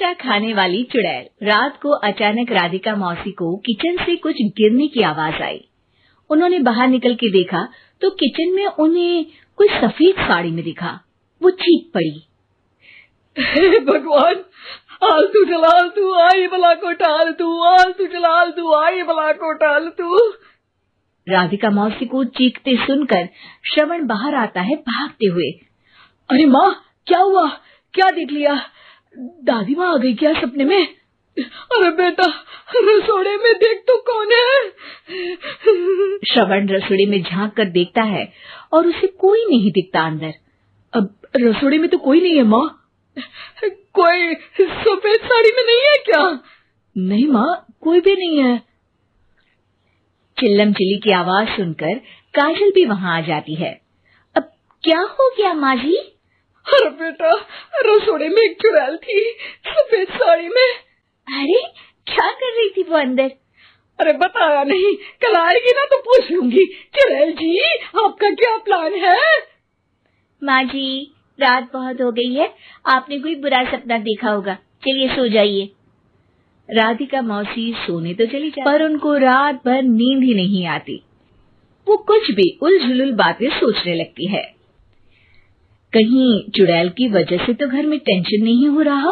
हमेशा खाने वाली चुड़ैल। रात को अचानक राधिका मौसी को किचन से कुछ गिरने की आवाज आई। उन्होंने बाहर निकल के देखा तो किचन में उन्हें कोई सफेद साड़ी में दिखा। वो चीख पड़ी, हे भगवान, आलतू जलाल तू आई भला को टाल तू, आलतू जलाल तू आई भला को टाल तू। राधिका मौसी को चीखते सुनकर श्रवण बाहर आता है भागते हुए। अरे माँ, क्या हुआ? क्या देख लिया? दादी माँ आ गई क्या सपने में? अरे बेटा, रसोड़े में देख तो कौन है? श्रवण रसोड़े में झांक कर देखता है और उसे कोई नहीं दिखता अंदर। अब रसोड़े में तो कोई नहीं है माँ। कोई सफेद साड़ी में नहीं है क्या? नहीं माँ, कोई भी नहीं है। चिल्लम चिल्ली की आवाज सुनकर काजल भी वहां आ जाती है। अब क्या हो गया माँ जी? अरे बेटा, रसोड़े में एक चुड़ैल थी सफेद साड़ी में। अरे क्या कर रही थी वो अंदर? अरे बताया नहीं, कल आएगी ना तो पूछ लूंगी। चुड़ैल जी, आपका क्या प्लान है? माँ जी, रात बहुत हो गई है, आपने कोई बुरा सपना देखा होगा, चलिए सो जाइए। राधिका मौसी सोने तो चली जाती पर उनको रात भर नींद ही नहीं आती। वो कुछ भी उलझुल बातें सोचने लगती है। कहीं चुड़ैल की वजह से तो घर में टेंशन नहीं हो रहा,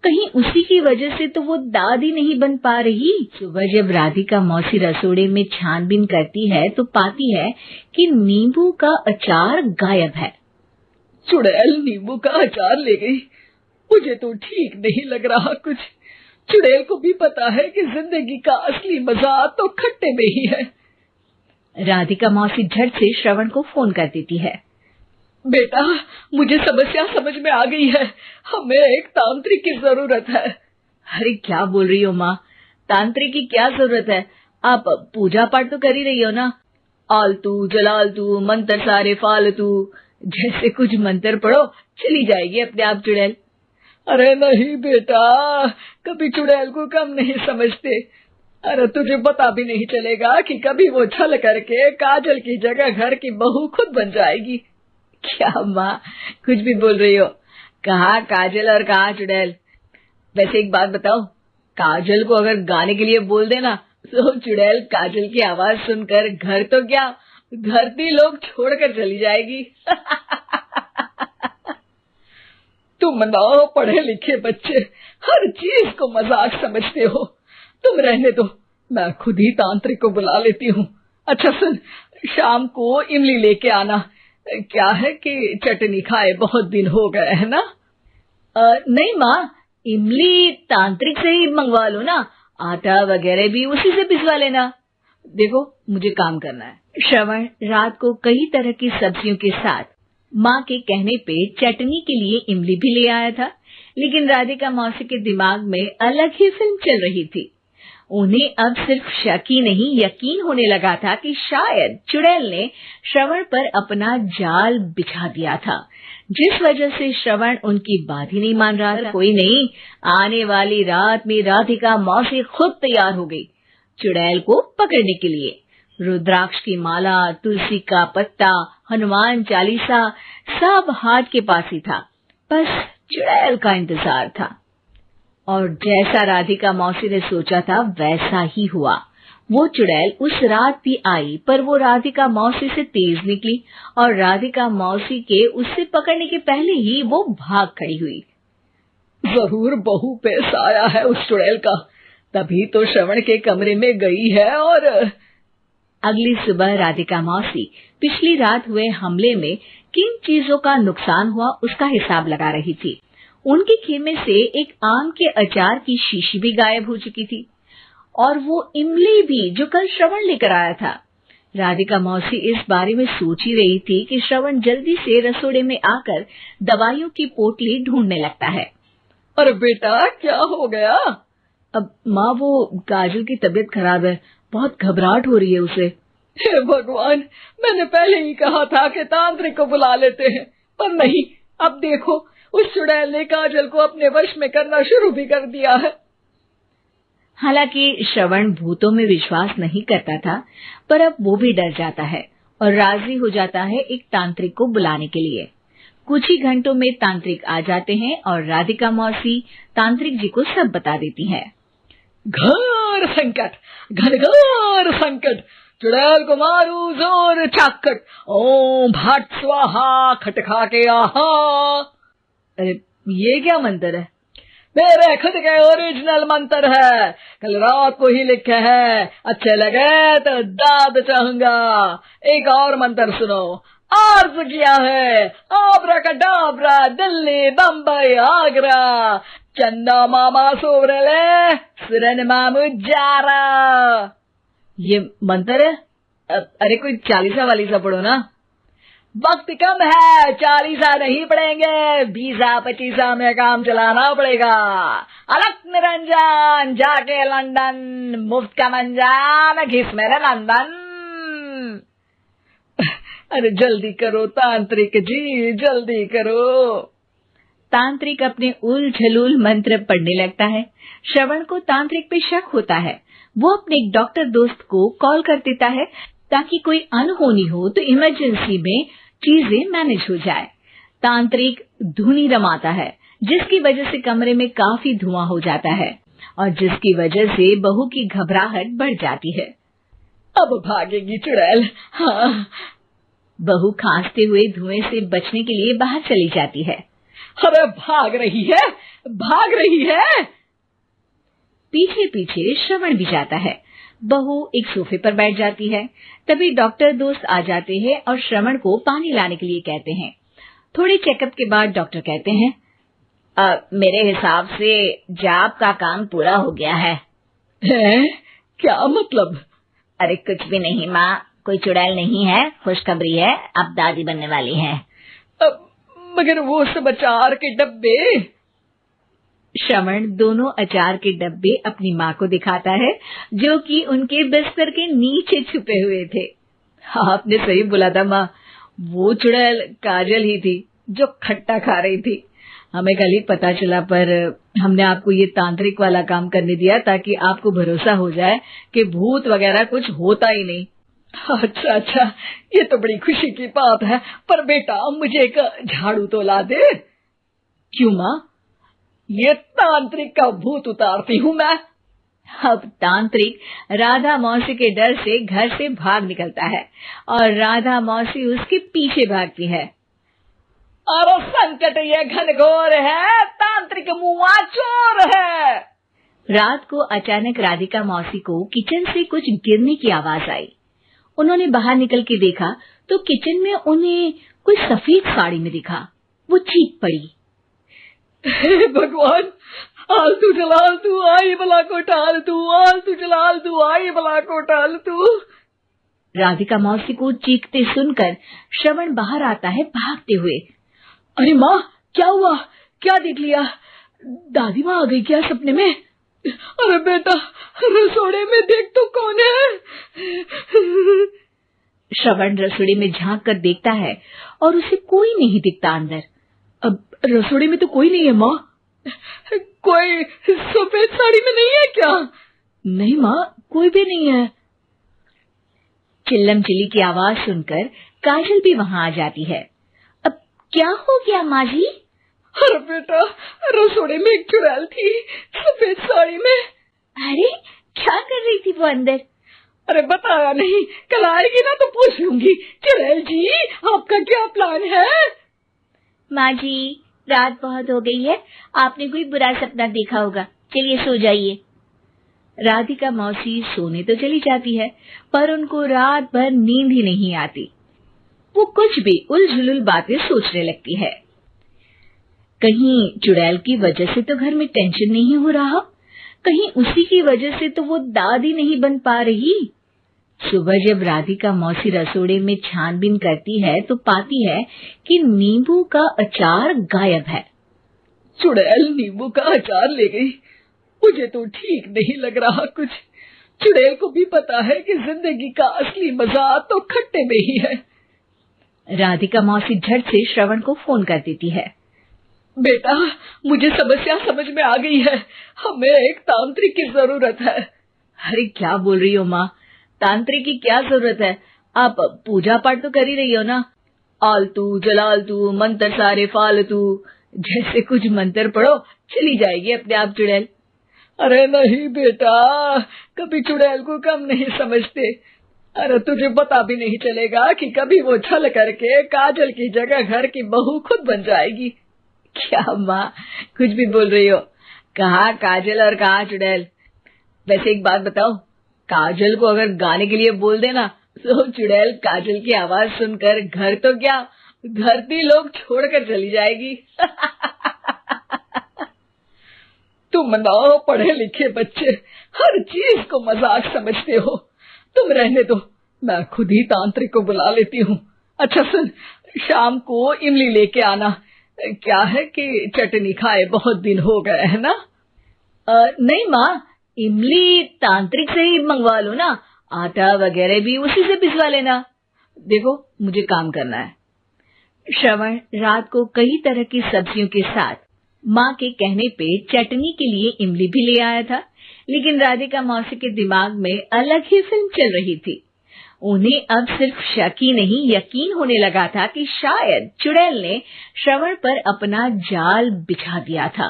कहीं उसी की वजह से तो वो दादी नहीं बन पा रही। सुबह जब राधिका मौसी रसोड़े में छानबीन करती है तो पाती है कि नींबू का अचार गायब है। चुड़ैल नींबू का अचार ले गई, मुझे तो ठीक नहीं लग रहा कुछ। चुड़ैल को भी पता है कि जिंदगी का असली मजा तो खट्टे में ही है। राधिका मौसी झट से श्रवण को फोन कर देती है। बेटा, मुझे समस्या समझ में आ गई है, हमें एक तांत्रिक की जरूरत है। अरे क्या बोल रही हो माँ, तांत्रिक की क्या जरूरत है? आप पूजा पाठ तो कर ही रही हो ना। आलतू जलालतू मंत्र सारे फालतू जैसे कुछ मंत्र पढ़ो, चली जाएगी अपने आप चुड़ैल। अरे नहीं बेटा, कभी चुड़ैल को कम नहीं समझते। अरे तुझे पता भी नहीं चलेगा कि कभी वो छल करके काजल की जगह घर की बहू खुद बन जाएगी। क्या माँ, कुछ भी बोल रही हो? कहाँ काजल और कहाँ चुड़ैल? वैसे एक बात बताओ, काजल को अगर गाने के लिए बोल देना तो चुड़ैल काजल की आवाज सुनकर घर तो क्या, धरती लोग छोड़कर चली जाएगी। तुम ना पढ़े लिखे बच्चे हर चीज को मजाक समझते हो। तुम रहने दो, मैं खुद ही तांत्रिक को बुला लेती हूँ। अच्छा सुन, शाम को इमली लेके आना। क्या है कि चटनी खाए बहुत दिन हो गए है ना? नहीं माँ, इमली तांत्रिक से ही मंगवा लो ना, आटा वगैरह भी उसी से पिसवा लेना। देखो मुझे काम करना है। श्रवण रात को कई तरह की सब्जियों के साथ माँ के कहने पे चटनी के लिए इमली भी ले आया था, लेकिन राधिका मौसी के दिमाग में अलग ही फिल्म चल रही थी। उन्हें अब सिर्फ शक ही नहीं यकीन होने लगा था कि शायद चुड़ैल ने श्रवण पर अपना जाल बिछा दिया था, जिस वजह से श्रवण उनकी बात ही नहीं मान रहा था। कोई नहीं, आने वाली रात में राधिका मौसी खुद तैयार हो गई चुड़ैल को पकड़ने के लिए। रुद्राक्ष की माला, तुलसी का पत्ता, हनुमान चालीसा सब हाथ के पास ही था, बस चुड़ैल का इंतजार था। और जैसा राधिका मौसी ने सोचा था वैसा ही हुआ। वो चुड़ैल उस रात भी आई, पर वो राधिका मौसी से तेज निकली और राधिका मौसी के उससे पकड़ने के पहले ही वो भाग खड़ी हुई। जरूर बहू पे साया है उस चुड़ैल का, तभी तो श्रवण के कमरे में गई है। और अगली सुबह राधिका मौसी पिछली रात हुए हमले में किन चीजों का नुकसान हुआ उसका हिसाब लगा रही थी। उनके खेमे से एक आम के अचार की शीशी भी गायब हो चुकी थी और वो इमली भी जो कल श्रवण लेकर आया था। राधिका मौसी इस बारे में सोच ही रही थी कि श्रवण जल्दी से रसोड़े में आकर दवाइयों की पोटली ढूंढने लगता है। अरे बेटा, क्या हो गया? अब माँ, वो काजल की तबीयत खराब है, बहुत घबराहट हो रही है उसे। हे भगवान, मैंने पहले ही कहा था कि तांत्रिक को बुला लेते हैं, पर नहीं, अब देखो उस चुड़ैल ने काजल को अपने वश में करना शुरू भी कर दिया है। हालांकि श्रवण भूतों में विश्वास नहीं करता था, पर अब वो भी डर जाता है और राजी हो जाता है एक तांत्रिक को बुलाने के लिए। कुछ ही घंटों में तांत्रिक आ जाते हैं और राधिका मौसी तांत्रिक जी को सब बता देती है। घोर संकट, घनघोर संकट, चुड़ैल को मारू जोर चाकट, ओम भट स्वाहा खटखा के आहा। अरे ये क्या मंत्र है? मेरे खुद के ओरिजिनल मंत्र है, कल रात को ही लिखे हैं, अच्छे लगे तो दाद चाहूंगा। एक और मंत्र सुनो। अर्ज किया है आब्राकडाब्रा, दिल्ली बम्बई आगरा, चंदा मामा सोवरले सुरन मामू जारा। ये मंत्र है? अरे कोई 40 वालीसा पढ़ो ना। वक्त कम है, 40 नहीं पड़ेंगे, 20-25 में काम चलाना पड़ेगा। अलग निरंजन जाके लंदन, मुफ्त का मंजान घिस मेरे लंदन। अरे जल्दी करो तांत्रिक जी, जल्दी करो। तांत्रिक अपने उल झलूल मंत्र पढ़ने लगता है। श्रवण को तांत्रिक पे शक होता है। वो अपने एक डॉक्टर दोस्त को कॉल कर देता है ताकि कोई अनहोनी हो तो इमरजेंसी में चीजें मैनेज हो जाए। तांत्रिक धुनी रमाता है, जिसकी वजह से कमरे में काफी धुआं हो जाता है और जिसकी वजह से बहू की घबराहट बढ़ जाती है। अब भागेगी चुड़ैल। हाँ। बहू खांसते हुए धुएं से बचने के लिए बाहर चली जाती है। अरे भाग रही है, भाग रही है। पीछे पीछे श्रवण भी जाता है। बहू एक सोफे पर बैठ जाती है। तभी डॉक्टर दोस्त आ जाते हैं और श्रवण को पानी लाने के लिए कहते हैं। थोड़े चेकअप के बाद डॉक्टर कहते हैं, मेरे हिसाब से जाप का काम पूरा हो गया है। क्या मतलब? अरे कुछ भी नहीं माँ, कोई चुड़ैल नहीं है, खुशखबरी है, अब दादी बनने वाली है। मगर वो सब अचार के डब्बे। श्रवण दोनों अचार के डब्बे अपनी माँ को दिखाता है, जो कि उनके बिस्तर के नीचे छुपे हुए थे। आपने सही बोला था माँ, वो चुड़ैल काजल ही थी जो खट्टा खा रही थी। हमें कल ही पता चला, पर हमने आपको ये तांत्रिक वाला काम करने दिया ताकि आपको भरोसा हो जाए कि भूत वगैरह कुछ होता ही नहीं। अच्छा अच्छा, ये तो बड़ी खुशी की बात है। पर बेटा मुझे एक झाड़ू तो ला दे। क्यों माँ? ये तांत्रिक का भूत उतारती हूँ मैं। अब तांत्रिक राधा मौसी के डर से घर से भाग निकलता है और राधा मौसी उसके पीछे भागती है। अरे संकट ये घनघोर है, तांत्रिक मुआ चोर है। रात को अचानक राधिका मौसी को किचन से कुछ गिरने की आवाज आई। उन्होंने बाहर निकल के देखा तो किचन में उन्हें कोई सफेद साड़ी में दिखा। वो चीख पड़ी, हे भगवान, आलतू जलाल तू आई बला को टाल तू, आलतू जलाल तू आई बला को टाल तू। राधिका मौसी को चीखते सुनकर श्रवण बाहर आता है भागते हुए। अरे माँ, क्या हुआ? क्या देख लिया? दादी माँ आ गई क्या सपने में? अरे बेटा, रसोड़े में देख तो कौन है? श्रवण रसोड़े में झांक कर देखता है और उसे कोई नहीं दिखता अंदर। अब रसोड़े में तो कोई नहीं है माँ। कोई सफेद साड़ी में नहीं है क्या? नहीं माँ, कोई भी नहीं है। चिल्लम चिल्ली की आवाज सुनकर काजल भी वहां आ जाती है। अब क्या हो गया माँ जी? अरे बेटा, रसोड़े में एक चुड़ैल थी सफेद साड़ी में। अरे क्या कर रही थी वो अंदर? अरे बताया नहीं, कल आएगी ना तो पूछ लूंगी। चुड़ैल जी, आपका क्या प्लान है? माँ जी, रात बहुत हो गई है, आपने कोई बुरा सपना देखा होगा, चलिए सो जाइए। राधिका मौसी सोने तो चली जाती है, पर उनको रात भर नींद ही नहीं आती। वो कुछ भी उलझुल बातें सोचने लगती है। कहीं चुड़ैल की वजह से तो घर में टेंशन नहीं हो रहा, कहीं उसी की वजह से तो वो दादी नहीं बन पा रही। सुबह जब राधिका मौसी रसोड़े में छानबीन करती है तो पाती है कि नींबू का अचार गायब है। चुड़ैल नींबू का अचार ले गई, मुझे तो ठीक नहीं लग रहा कुछ। चुड़ैल को भी पता है कि जिंदगी का असली मजा तो खट्टे में ही है। राधिका मौसी झट से श्रवण को फोन कर देती है। बेटा, मुझे समस्या समझ में आ गई है, हमें एक तांत्रिक की जरूरत है। अरे क्या बोल रही हो माँ, तांत्रिक की क्या जरूरत है? आप पूजा पाठ तो कर ही रही हो ना। आलतू जलालतू मंत्र सारे फालतू, जैसे कुछ मंत्र पढ़ो चली जाएगी अपने आप चुड़ैल। अरे नहीं बेटा, कभी चुड़ैल को कम नहीं समझते। अरे तुझे पता भी नहीं चलेगा कि कभी वो छल करके काजल की जगह घर की बहू खुद बन जाएगी। क्या माँ कुछ भी बोल रही हो, कहाँ काजल और कहाँ चुड़ैल। वैसे एक बात बताओ, काजल को अगर गाने के लिए बोल देना तो चुड़ैल काजल की आवाज सुनकर घर तो क्या धरती लोग छोड़कर चली जाएगी। तुम ना पढ़े लिखे बच्चे हर चीज को मजाक समझते हो। तुम रहने दो, मैं खुद ही तांत्रिक को बुला लेती हूँ। अच्छा सुन, शाम को इमली लेके आना। क्या है कि चटनी खाए बहुत दिन हो गए है ना। नहीं माँ, इमली तांत्रिक से ही मंगवा लो ना, आटा वगैरह भी उसी से पिसवा लेना। देखो मुझे काम करना है। श्रवण रात को कई तरह की सब्जियों के साथ माँ के कहने पे चटनी के लिए इमली भी ले आया था, लेकिन राधिका मौसी के दिमाग में अलग ही फिल्म चल रही थी। उन्हें अब सिर्फ शक ही नहीं यकीन होने लगा था कि शायद चुड़ैल ने श्रवण पर अपना जाल बिछा दिया था,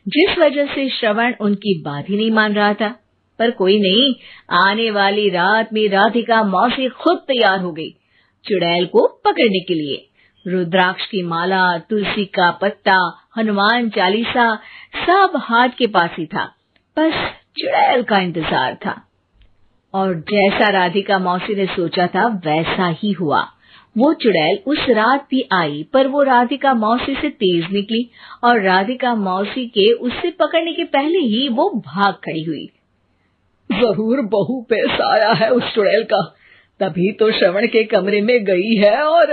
जिस वजह से श्रवण उनकी बात ही नहीं मान रहा था। पर कोई नहीं, आने वाली रात में राधिका मौसी खुद तैयार हो गई चुड़ैल को पकड़ने के लिए। रुद्राक्ष की माला, तुलसी का पत्ता, हनुमान चालीसा सब हाथ के पास ही था, बस चुड़ैल का इंतजार था। और जैसा राधिका मौसी ने सोचा था वैसा ही हुआ। वो चुड़ैल उस रात भी आई, पर वो राधिका मौसी से तेज निकली और राधिका मौसी के उससे पकड़ने के पहले ही वो भाग खड़ी हुई। जरूर बहू पे साया है उस चुड़ैल का, तभी तो श्रवण के कमरे में गई है। और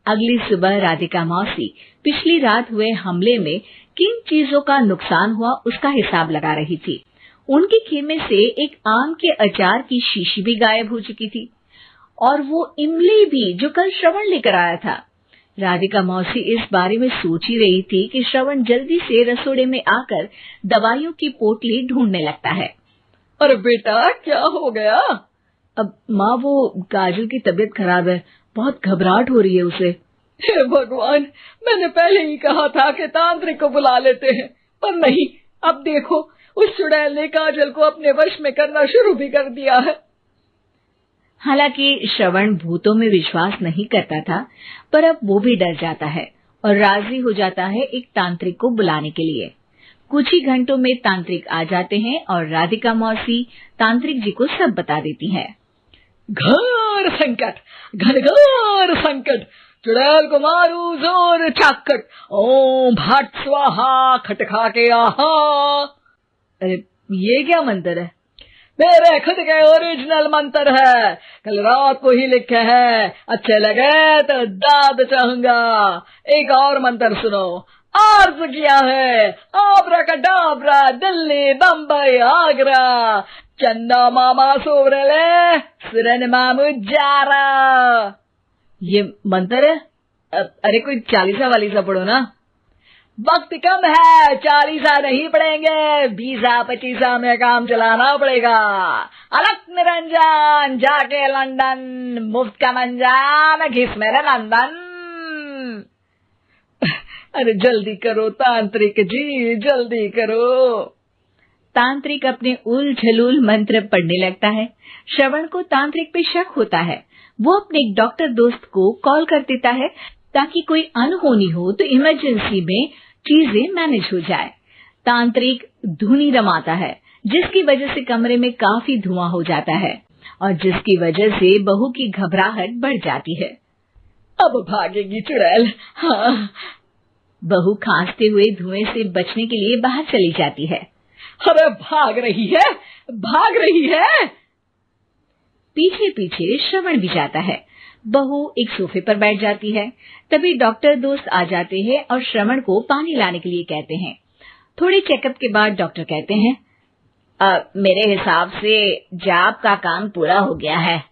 अगली सुबह राधिका मौसी पिछली रात हुए हमले में किन चीजों का नुकसान हुआ उसका हिसाब लगा रही थी। उनके खेमे से एक आम के अचार की शीशी भी गायब हो चुकी थी, और वो इमली भी जो कल श्रवण लेकर आया था। राधिका मौसी इस बारे में सोच ही रही थी कि श्रवण जल्दी से रसोड़े में आकर दवाइयों की पोटली ढूंढने लगता है। अरे बेटा क्या हो गया? अब माँ वो काजल की तबीयत खराब है, बहुत घबराहट हो रही है उसे। हे भगवान, मैंने पहले ही कहा था कि तांत्रिक को बुला लेते हैं, पर नहीं, अब देखो उस चुड़ैल ने काजल को अपने वश में करना शुरू भी कर दिया है। हालांकि श्रवण भूतों में विश्वास नहीं करता था, पर अब वो भी डर जाता है और राजी हो जाता है एक तांत्रिक को बुलाने के लिए। कुछ ही घंटों में तांत्रिक आ जाते हैं और राधिका मौसी तांत्रिक जी को सब बता देती है। घोर संकट, घनघोर संकट, चुड़ैल को मारू जोर चाकट, ओम भट स्वाहा खटखा के आहा। अरे ये क्या मंत्र है? मेरे खुद के ओरिजिनल मंत्र है, कल रात को ही लिखे हैं, अच्छे लगे तो दाद चाहूंगा। एक और मंत्र सुनो, अर्ज किया है आब्राकडाब्रा, दिल्ली बम्बई आगरा, चंदा मामा सोवरले सुरन मामू जारा। ये मंत्र है? अरे कोई चालीसा वालीसा पढ़ो ना। वक्त कम है, 40 नहीं पड़ेंगे, 20-25 में काम चलाना पड़ेगा। अलग निरंजन जाके लंदन, मुफ्त का मंजान घिस मेरे नंदन। अरे जल्दी करो तांत्रिक जी, जल्दी करो। तांत्रिक अपने उल झलूल मंत्र पढ़ने लगता है। श्रवण को तांत्रिक पे शक होता है। वो अपने एक डॉक्टर दोस्त को कॉल कर देता है ताकि कोई अनहोनी हो तो इमरजेंसी में चीजें मैनेज हो जाए। तांत्रिक धुनी रमाता है, जिसकी वजह से कमरे में काफी धुआं हो जाता है और जिसकी वजह से बहू की घबराहट बढ़ जाती है। अब भागेगी चुड़ैल। हाँ। बहू खांसते हुए धुएं से बचने के लिए बाहर चली जाती है। अरे भाग रही है, भाग रही है। पीछे पीछे श्रवण भी जाता है। बहू एक सोफे पर बैठ जाती है। तभी डॉक्टर दोस्त आ जाते हैं और श्रवण को पानी लाने के लिए कहते हैं। थोड़े चेकअप के बाद डॉक्टर कहते हैं, मेरे हिसाब से जाप का काम पूरा हो गया है।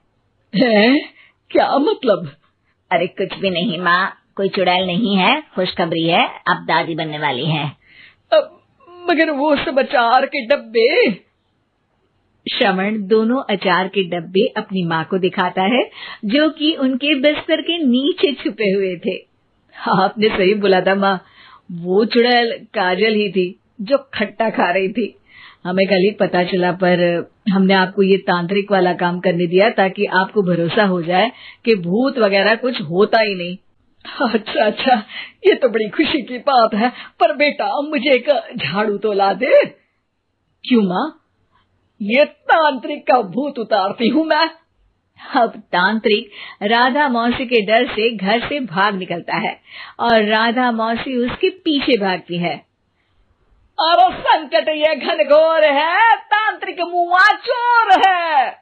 क्या मतलब? अरे कुछ भी नहीं माँ, कोई चुड़ैल नहीं है, खुशखबरी है, अब दादी बनने वाली है। मगर वो समाचार के डब्बे। श्रवण दोनों अचार के डब्बे अपनी माँ को दिखाता है, जो कि उनके बिस्तर के नीचे छुपे हुए थे। आपने सही बोला था माँ, वो चुड़ैल काजल ही थी जो खट्टा खा रही थी। हमें कल ही पता चला, पर हमने आपको ये तांत्रिक वाला काम करने दिया ताकि आपको भरोसा हो जाए कि भूत वगैरह कुछ होता ही नहीं। अच्छा अच्छा, ये तो बड़ी खुशी की बात है। पर बेटा, मुझे एक झाड़ू तो ला दे। क्यों माँ? ये तांत्रिक का भूत उतारती हूँ मैं। अब तांत्रिक राधा मौसी के डर से घर से भाग निकलता है और राधा मौसी उसके पीछे भागती है। अरे संकट ये घनघोर है, तांत्रिक मुआ चोर है।